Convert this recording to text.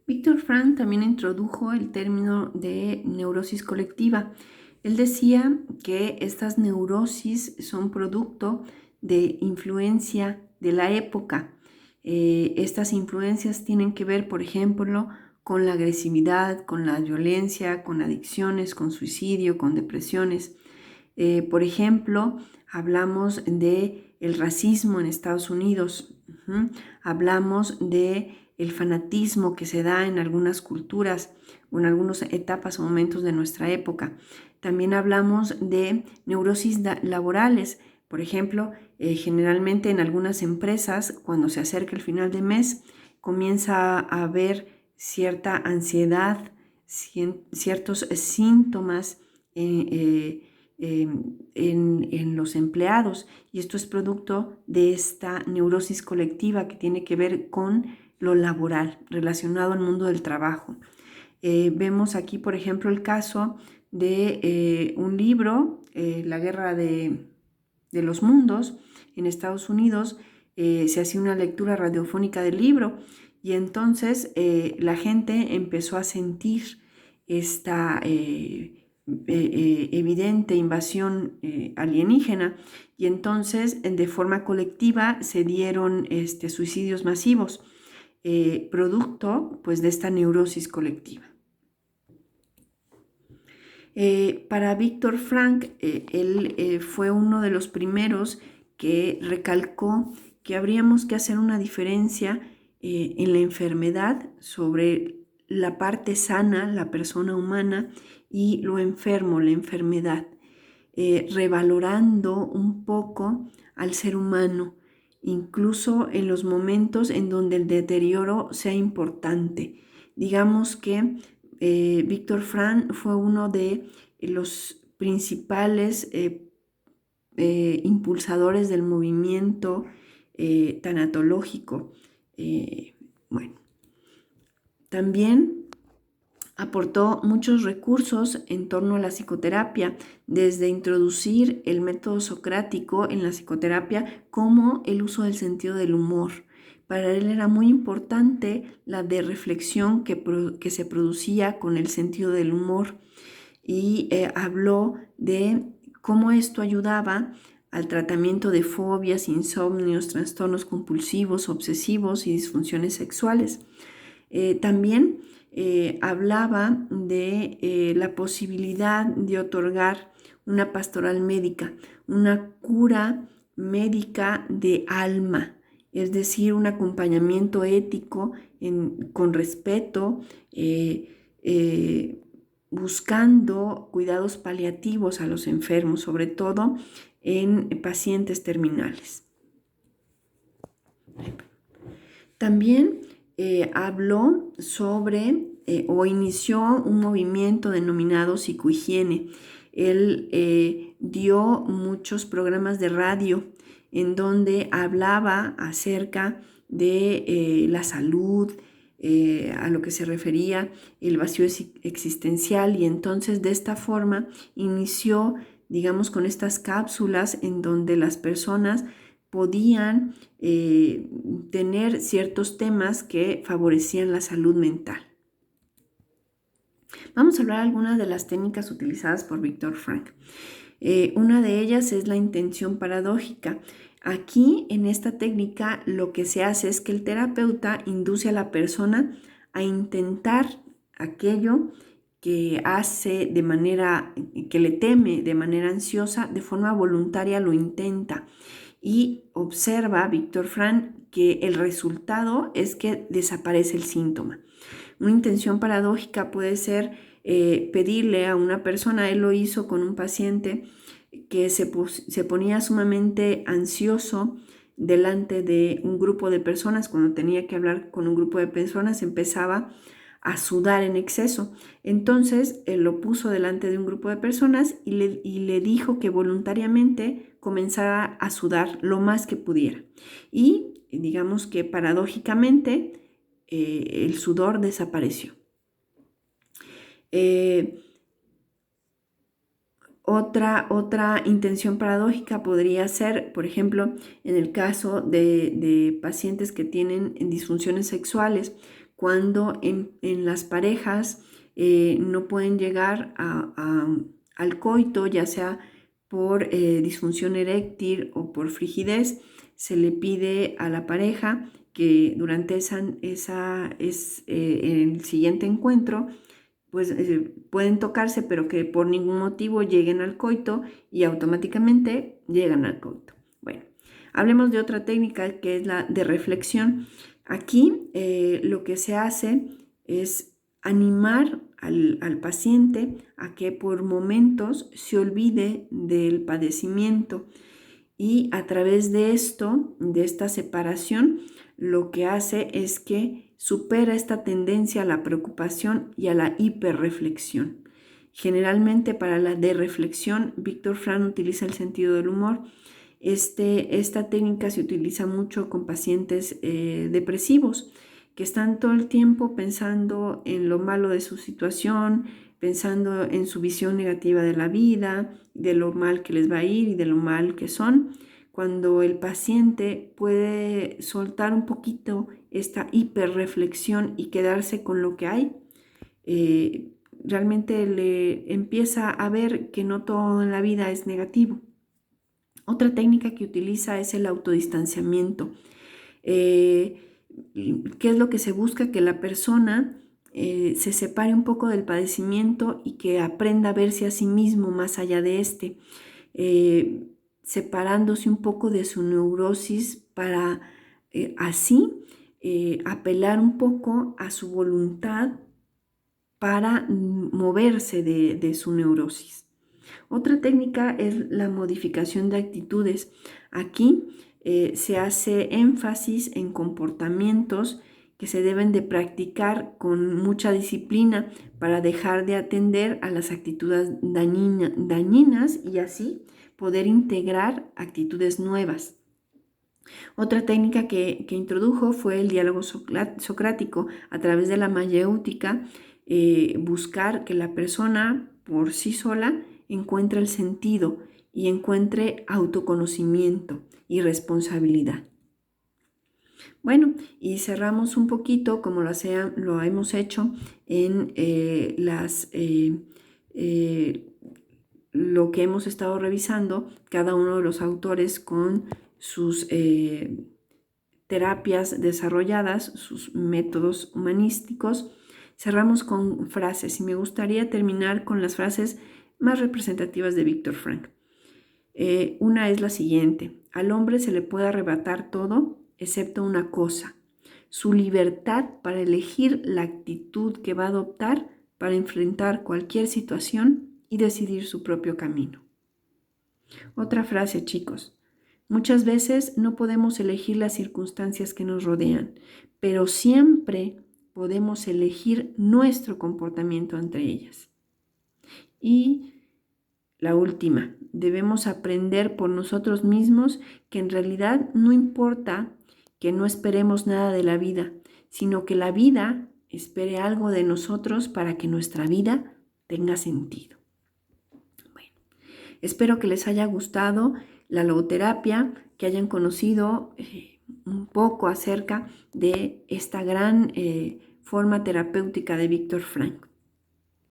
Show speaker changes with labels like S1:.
S1: Viktor Frankl también introdujo el término de neurosis colectiva. Él decía que estas neurosis son producto de influencia de la época. Estas influencias tienen que ver, por ejemplo, con la agresividad, con la violencia, con adicciones, con suicidio, con depresiones. Por ejemplo, hablamos de el racismo en Estados Unidos. Hablamos de el fanatismo que se da en algunas culturas o en algunas etapas o momentos de nuestra época. También hablamos de neurosis laborales. Por ejemplo, generalmente en algunas empresas, cuando se acerca el final de mes, comienza a haber cierta ansiedad, ciertos síntomas en los empleados, y esto es producto de esta neurosis colectiva que tiene que ver con lo laboral, relacionado al mundo del trabajo. Vemos aquí, por ejemplo, el caso de un libro, La Guerra de los Mundos, en Estados Unidos. Se hacía una lectura radiofónica del libro y entonces la gente empezó a sentir esta evidente invasión alienígena, y entonces de forma colectiva se dieron suicidios masivos, producto pues de esta neurosis colectiva. Para Viktor Frankl, él fue uno de los primeros que recalcó que habríamos que hacer una diferencia en la enfermedad sobre la parte sana, la persona humana, y lo enfermo, la enfermedad, revalorando un poco al ser humano, incluso en los momentos en donde el deterioro sea importante. Digamos que Viktor Frankl fue uno de los principales impulsadores del movimiento tanatológico. Bueno, también aportó muchos recursos en torno a la psicoterapia, desde introducir el método socrático en la psicoterapia como el uso del sentido del humor. Para él era muy importante la de reflexión que se producía con el sentido del humor, y habló de cómo esto ayudaba al tratamiento de fobias, insomnios, trastornos compulsivos, obsesivos y disfunciones sexuales. También hablaba de la posibilidad de otorgar una pastoral médica, una cura médica de alma, es decir, un acompañamiento ético con respeto, buscando cuidados paliativos a los enfermos, sobre todo en pacientes terminales. También habló sobre o inició un movimiento denominado psicohigiene. Él dio muchos programas de radio en donde hablaba acerca de la salud, a lo que se refería el vacío existencial, y entonces de esta forma inició, digamos, con estas cápsulas en donde las personas podían tener ciertos temas que favorecían la salud mental. Vamos a hablar de algunas de las técnicas utilizadas por Viktor Frankl. Una de ellas es la intención paradójica. Aquí, en esta técnica, lo que se hace es que el terapeuta induce a la persona a intentar aquello que hace de manera, que le teme de manera ansiosa, de forma voluntaria lo intenta. Y observa Viktor Frankl que el resultado es que desaparece el síntoma. Una intención paradójica puede ser pedirle a una persona, él lo hizo con un paciente que se ponía sumamente ansioso delante de un grupo de personas. Cuando tenía que hablar con un grupo de personas empezaba a sudar en exceso. Entonces él lo puso delante de un grupo de personas y le dijo que voluntariamente comenzara a sudar lo más que pudiera. Y digamos que paradójicamente el sudor desapareció. Otra intención paradójica podría ser, por ejemplo, en el caso de pacientes que tienen disfunciones sexuales, cuando en las parejas no pueden llegar al coito, ya sea por disfunción eréctil o por frigidez, se le pide a la pareja que durante el siguiente encuentro pues pueden tocarse, pero que por ningún motivo lleguen al coito y automáticamente llegan al coito. Bueno, hablemos de otra técnica que es la de reflexión. Aquí lo que se hace es animar al paciente a que por momentos se olvide del padecimiento, y a través de esto, de esta separación, lo que hace es que supera esta tendencia a la preocupación y a la hiperreflexión. Generalmente para la de reflexión, Viktor Frankl utiliza el sentido del humor. Esta técnica se utiliza mucho con pacientes depresivos que están todo el tiempo pensando en lo malo de su situación, pensando en su visión negativa de la vida, de lo mal que les va a ir y de lo mal que son. Cuando el paciente puede soltar un poquito esta hiperreflexión y quedarse con lo que hay, realmente le empieza a ver que no todo en la vida es negativo. Otra técnica que utiliza es el autodistanciamiento. ¿Qué es lo que se busca? Que la persona se separe un poco del padecimiento y que aprenda a verse a sí mismo más allá de separándose un poco de su neurosis para así apelar un poco a su voluntad para moverse de su neurosis. Otra técnica es la modificación de actitudes. Aquí se hace énfasis en comportamientos que se deben de practicar con mucha disciplina para dejar de atender a las actitudes dañinas y así poder integrar actitudes nuevas. Otra técnica que introdujo fue el diálogo socrático. A través de la mayéutica, buscar que la persona por sí sola encuentre el sentido y encuentre autoconocimiento y responsabilidad. Bueno, y cerramos un poquito como lo hemos hecho en lo que hemos estado revisando, cada uno de los autores con sus terapias desarrolladas, sus métodos humanísticos. Cerramos con frases y me gustaría terminar con las frases más representativas de Viktor Frankl. Una es la siguiente: al hombre se le puede arrebatar todo excepto una cosa, su libertad para elegir la actitud que va a adoptar para enfrentar cualquier situación y decidir su propio camino. Otra frase, chicos: muchas veces no podemos elegir las circunstancias que nos rodean, pero siempre podemos elegir nuestro comportamiento ante ellas. Y la última: debemos aprender por nosotros mismos que en realidad no importa que no esperemos nada de la vida, sino que la vida espere algo de nosotros para que nuestra vida tenga sentido. Bueno, espero que les haya gustado la logoterapia, que hayan conocido un poco acerca de esta gran forma terapéutica de Viktor Frankl.